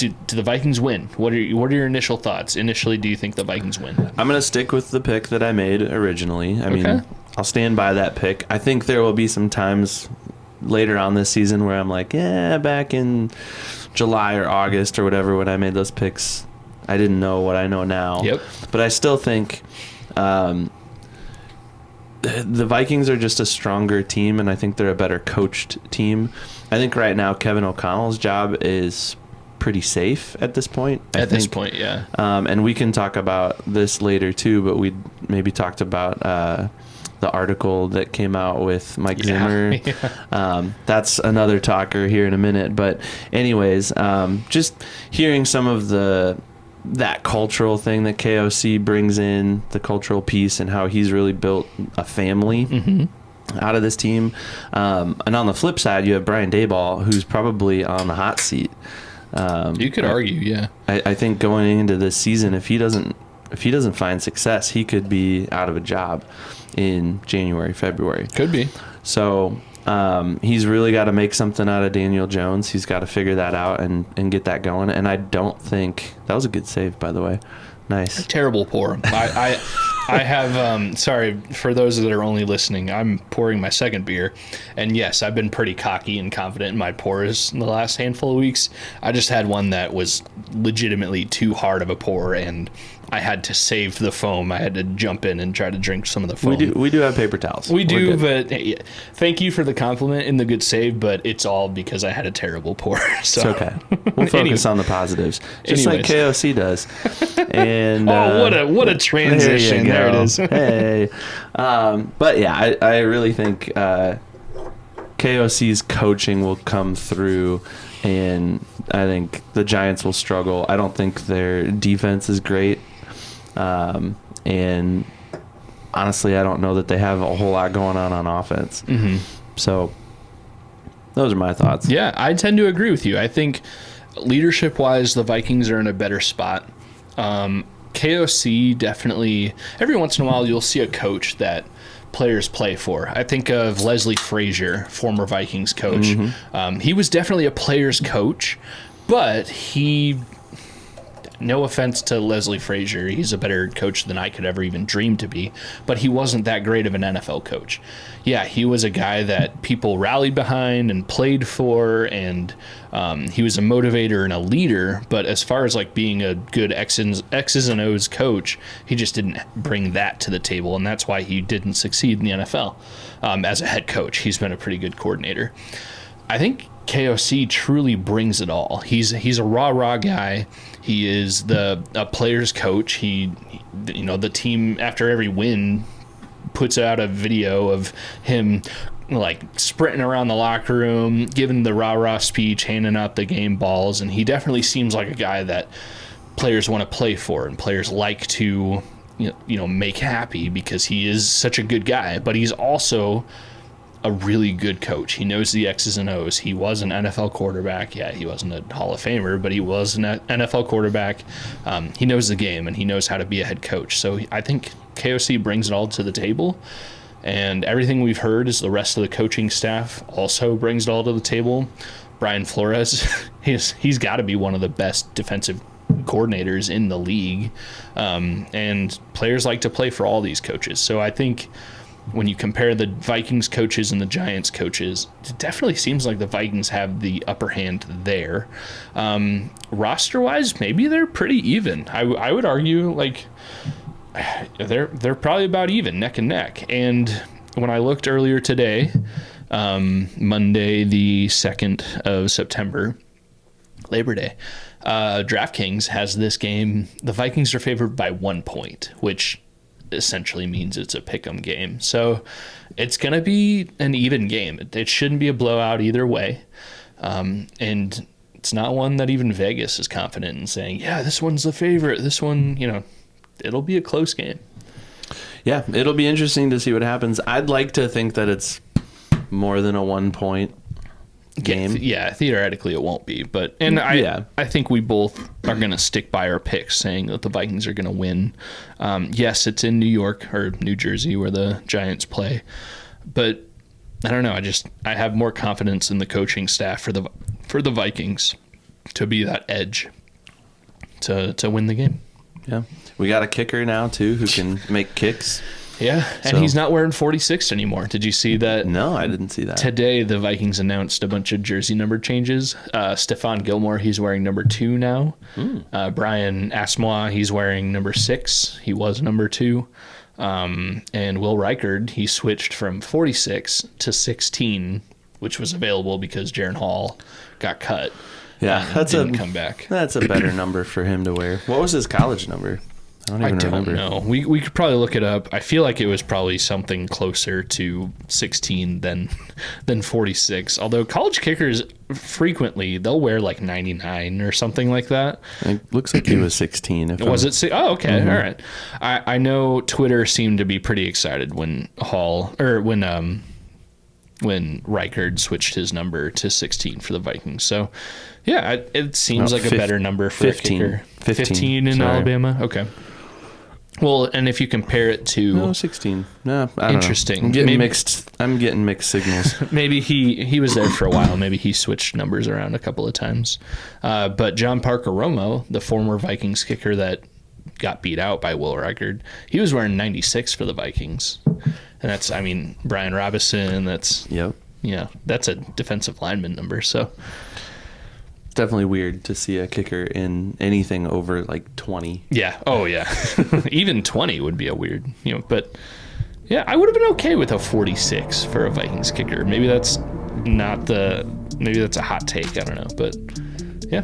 do the Vikings win? What are your initial thoughts? Initially, do you think the Vikings win? I'm going to stick with the pick that I made originally. I mean, I'll stand by that pick. I think there will be some times later on this season where I'm like, yeah, back in July or August or whatever when I made those picks, I didn't know what I know now. Yep. But I still think the Vikings are just a stronger team, and I think they're a better coached team. I think right now Kevin O'Connell's job is pretty safe at this point. This point, yeah. And we can talk about this later too, but we maybe talked about the article that came out with Mike Zimmer. Yeah. That's another talker here in a minute. But anyways, just hearing some of that cultural thing that KOC brings in, the cultural piece, and how he's really built a family out of this team. And on the flip side, you have Brian Daboll, who's probably on the hot seat. You could argue, yeah. I think going into this season, if he doesn't find success, he could be out of a job in January, February. Could be. So he's really got to make something out of Daniel Jones. He's got to figure that out and get that going. And I don't think that was a good save, by the way. Nice. A terrible pour. I have, sorry, for those that are only listening, I'm pouring my second beer. And yes, I've been pretty cocky and confident in my pours in the last handful of weeks. I just had one that was legitimately too hard of a pour, and I had to save the foam. I had to jump in and try to drink some of the foam. We do have paper towels. We do, but hey, thank you for the compliment and the good save, but it's all because I had a terrible pour. So. It's okay. We'll focus on the positives, just like KOC does. And what a transition! There it is. Hey, but yeah, I really think KOC's coaching will come through, and I think the Giants will struggle. I don't think their defense is great. And honestly, I don't know that they have a whole lot going on offense. Mm-hmm. So those are my thoughts. Yeah, I tend to agree with you. I think leadership-wise, the Vikings are in a better spot. KOC definitely, every once in a while, you'll see a coach that players play for. I think of Leslie Frazier, former Vikings coach. Mm-hmm. He was definitely a player's coach, but no offense to Leslie Frazier, he's a better coach than I could ever even dream to be, but he wasn't that great of an NFL coach. Yeah, he was a guy that people rallied behind and played for, and he was a motivator and a leader, but as far as like being a good X's and O's coach, he just didn't bring that to the table, and that's why he didn't succeed in the NFL. As a head coach, he's been a pretty good coordinator. I think KOC truly brings it all. He's a rah-rah guy. He is a player's coach. The team after every win puts out a video of him like sprinting around the locker room, giving the rah-rah speech, handing out the game balls, and he definitely seems like a guy that players want to play for and players like to make happy because he is such a good guy, but he's also a really good coach. He knows the X's and O's. He was an NFL quarterback. Yeah, he wasn't a Hall of Famer, but he was an NFL quarterback. He knows the game, and he knows how to be a head coach. So I think KOC brings it all to the table, and everything we've heard is the rest of the coaching staff also brings it all to the table. Brian Flores, he's got to be one of the best defensive coordinators in the league, and players like to play for all these coaches. So I think when you compare the Vikings coaches and the Giants coaches, it definitely seems like the Vikings have the upper hand there. Roster-wise, maybe they're pretty even. I would argue like they're probably about even, neck and neck. And when I looked earlier today, Monday the 2nd of September, Labor Day, DraftKings has this game. The Vikings are favored by 1 point, which essentially means it's a pick'em game. So it's going to be an even game. It shouldn't be a blowout either way. And it's not one that even Vegas is confident in saying, yeah, this one's the favorite. This one, it'll be a close game. Yeah, it'll be interesting to see what happens. I'd like to think that it's more than a 1 point game. Yeah, theoretically it won't be, but I think we both are going to stick by our picks, saying that the Vikings are going to win. Yes, it's in New York or New Jersey where the Giants play, but I don't know. I have more confidence in the coaching staff for the Vikings. to be that edge to win the game. Yeah. We got a kicker now, too, who can make kicks. Yeah, and he's not wearing 46 anymore. Did you see that? No, I didn't see that. Today, the Vikings announced a bunch of jersey number changes. Stephon Gilmore, he's wearing number 2 now. Brian Asamoah, he's wearing number 6. He was number 2. And Will Reichard, he switched from 46 to 16, which was available because Jaron Hall got cut. Yeah, didn't come back. That's a better number for him to wear. What was his college number? I don't remember. Know. We could probably look it up. I feel like it was probably something closer to 16 than 46. Although college kickers frequently they'll wear like 99 or something like that. It looks like he was 16. Was it? Oh, okay. Mm-hmm. All right. I know Twitter seemed to be pretty excited when when Reichard switched his number to 16 for the Vikings. So, yeah, it seems like a better number for 15, a kicker. 15 in Alabama? Okay. Well, and if you compare it to... No, 16. No, I don't interesting. know. I'm getting mixed signals. Maybe he was there for a while. Maybe he switched numbers around a couple of times. But John Parker Romo, the former Vikings kicker that got beat out by Will Reichard, he was wearing 96 for the Vikings. And that's, Brian Robinson, that's... Yep. Yeah, that's a defensive lineman number, so... It's definitely weird to see a kicker in anything over like 20. Yeah. Oh, yeah. Even 20 would be a weird, but yeah, I would have been okay with a 46 for a Vikings kicker. Maybe that's a hot take. I don't know, but yeah.